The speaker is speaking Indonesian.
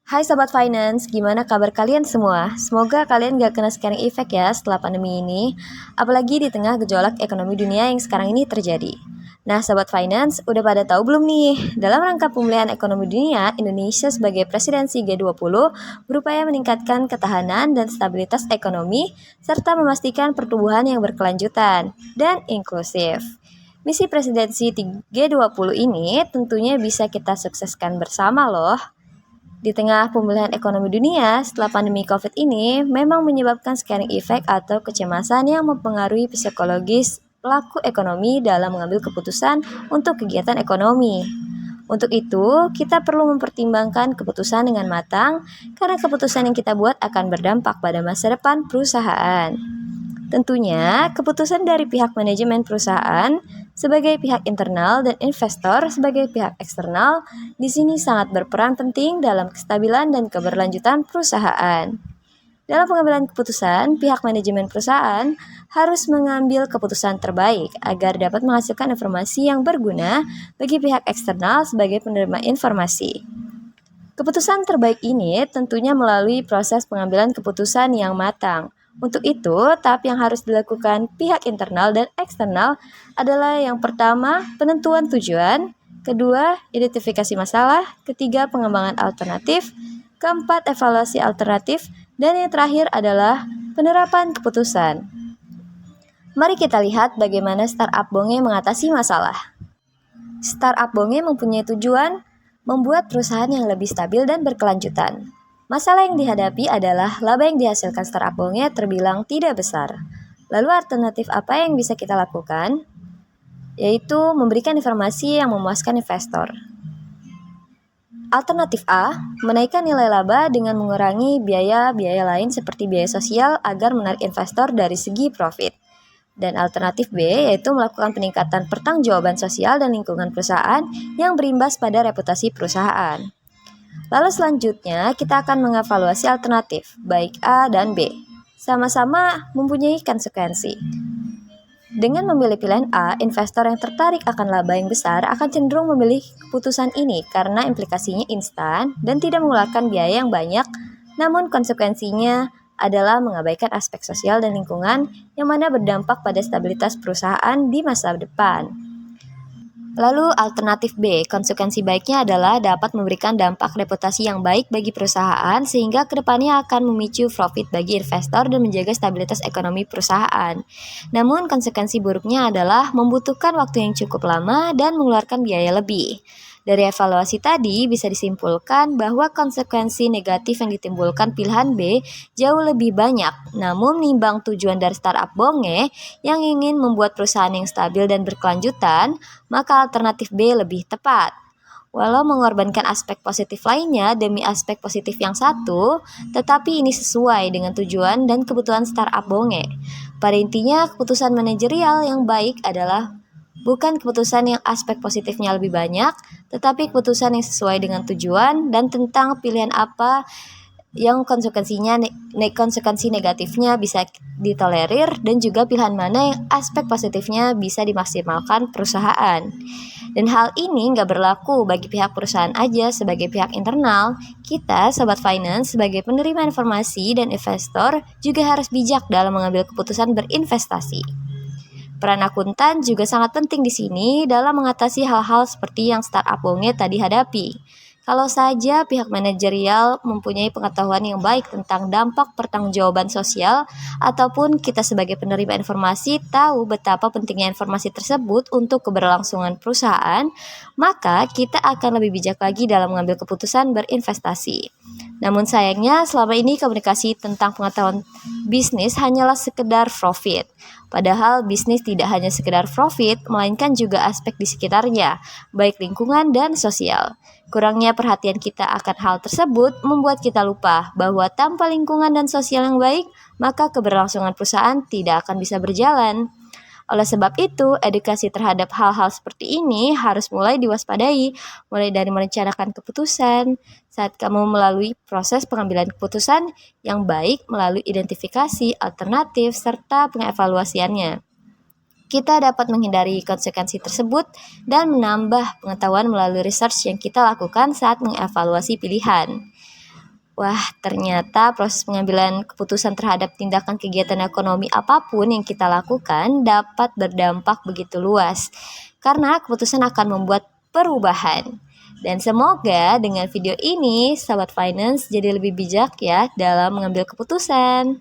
Hai Sobat Finance, gimana kabar kalian semua? Semoga kalian gak kena scaring effect ya setelah pandemi ini, apalagi di tengah gejolak ekonomi dunia yang sekarang ini terjadi. Nah Sobat Finance, udah pada tahu belum nih? Dalam rangka pemulihan ekonomi dunia, Indonesia sebagai presidensi G20 berupaya meningkatkan ketahanan dan stabilitas ekonomi, serta memastikan pertumbuhan yang berkelanjutan dan inklusif. Misi presidensi G20 ini tentunya bisa kita sukseskan bersama loh. Di tengah pemulihan ekonomi dunia setelah pandemi COVID ini memang menyebabkan scaring effect atau kecemasan yang mempengaruhi psikologis pelaku ekonomi dalam mengambil keputusan untuk kegiatan ekonomi. Untuk itu, kita perlu mempertimbangkan keputusan dengan matang karena keputusan yang kita buat akan berdampak pada masa depan perusahaan. Tentunya, keputusan dari pihak manajemen perusahaan sebagai pihak internal dan investor sebagai pihak eksternal di sini sangat berperan penting dalam kestabilan dan keberlanjutan perusahaan. Dalam pengambilan keputusan, pihak manajemen perusahaan harus mengambil keputusan terbaik agar dapat menghasilkan informasi yang berguna bagi pihak eksternal sebagai penerima informasi. Keputusan terbaik ini tentunya melalui proses pengambilan keputusan yang matang. Untuk itu, tahap yang harus dilakukan pihak internal dan eksternal adalah yang pertama, penentuan tujuan, kedua, identifikasi masalah, ketiga, pengembangan alternatif, keempat, evaluasi alternatif, dan yang terakhir adalah penerapan keputusan. Mari kita lihat bagaimana startup Bonge mengatasi masalah. Startup Bonge mempunyai tujuan membuat perusahaan yang lebih stabil dan berkelanjutan. Masalah yang dihadapi adalah laba yang dihasilkan startup Bonge terbilang tidak besar. Lalu alternatif apa yang bisa kita lakukan? Yaitu memberikan informasi yang memuaskan investor. Alternatif A, menaikkan nilai laba dengan mengurangi biaya-biaya lain seperti biaya sosial agar menarik investor dari segi profit. Dan alternatif B yaitu melakukan peningkatan pertanggungjawaban sosial dan lingkungan perusahaan yang berimbas pada reputasi perusahaan. Lalu selanjutnya kita akan mengevaluasi alternatif, baik A dan B. Sama-sama mempunyai konsekuensi. Dengan memilih pilihan A, investor yang tertarik akan laba yang besar akan cenderung memilih keputusan ini karena implikasinya instan dan tidak mengeluarkan biaya yang banyak, namun konsekuensinya adalah mengabaikan aspek sosial dan lingkungan yang mana berdampak pada stabilitas perusahaan di masa depan. Lalu alternatif B, konsekuensi baiknya adalah dapat memberikan dampak reputasi yang baik bagi perusahaan sehingga kedepannya akan memicu profit bagi investor dan menjaga stabilitas ekonomi perusahaan. Namun konsekuensi buruknya adalah membutuhkan waktu yang cukup lama dan mengeluarkan biaya lebih. Dari evaluasi tadi bisa disimpulkan bahwa konsekuensi negatif yang ditimbulkan pilihan B jauh lebih banyak. Namun menimbang tujuan dari startup Bonge yang ingin membuat perusahaan yang stabil dan berkelanjutan, maka alternatif B lebih tepat. Walau mengorbankan aspek positif lainnya demi aspek positif yang satu, tetapi ini sesuai dengan tujuan dan kebutuhan startup Bonge. Pada intinya, keputusan manajerial yang baik adalah bukan keputusan yang aspek positifnya lebih banyak, tetapi keputusan yang sesuai dengan tujuan dan tentang pilihan apa yang konsekuensi negatifnya bisa ditolerir dan juga pilihan mana yang aspek positifnya bisa dimaksimalkan perusahaan. Dan hal ini nggak berlaku bagi pihak perusahaan aja sebagai pihak internal. Kita, Sobat Finance, sebagai penerima informasi dan investor juga harus bijak dalam mengambil keputusan berinvestasi. Peran akuntan juga sangat penting di sini dalam mengatasi hal-hal seperti yang startup Bonge tadi hadapi. Kalau saja pihak manajerial mempunyai pengetahuan yang baik tentang dampak pertanggungjawaban sosial ataupun kita sebagai penerima informasi tahu betapa pentingnya informasi tersebut untuk keberlangsungan perusahaan, maka kita akan lebih bijak lagi dalam mengambil keputusan berinvestasi. Namun sayangnya selama ini komunikasi tentang pengetahuan bisnis hanyalah sekedar profit. Padahal bisnis tidak hanya sekedar profit, melainkan juga aspek di sekitarnya, baik lingkungan dan sosial. Kurangnya perhatian kita akan hal tersebut membuat kita lupa bahwa tanpa lingkungan dan sosial yang baik, maka keberlangsungan perusahaan tidak akan bisa berjalan. Oleh sebab itu, edukasi terhadap hal-hal seperti ini harus mulai diwaspadai, mulai dari merencanakan keputusan, saat kamu melalui proses pengambilan keputusan yang baik melalui identifikasi alternatif serta pengevaluasiannya. Kita dapat menghindari konsekuensi tersebut dan menambah pengetahuan melalui research yang kita lakukan saat mengevaluasi pilihan. Wah, ternyata proses pengambilan keputusan terhadap tindakan kegiatan ekonomi apapun yang kita lakukan dapat berdampak begitu luas, karena keputusan akan membuat perubahan. Dan semoga dengan video ini, Sahabat Finance jadi lebih bijak ya dalam mengambil keputusan.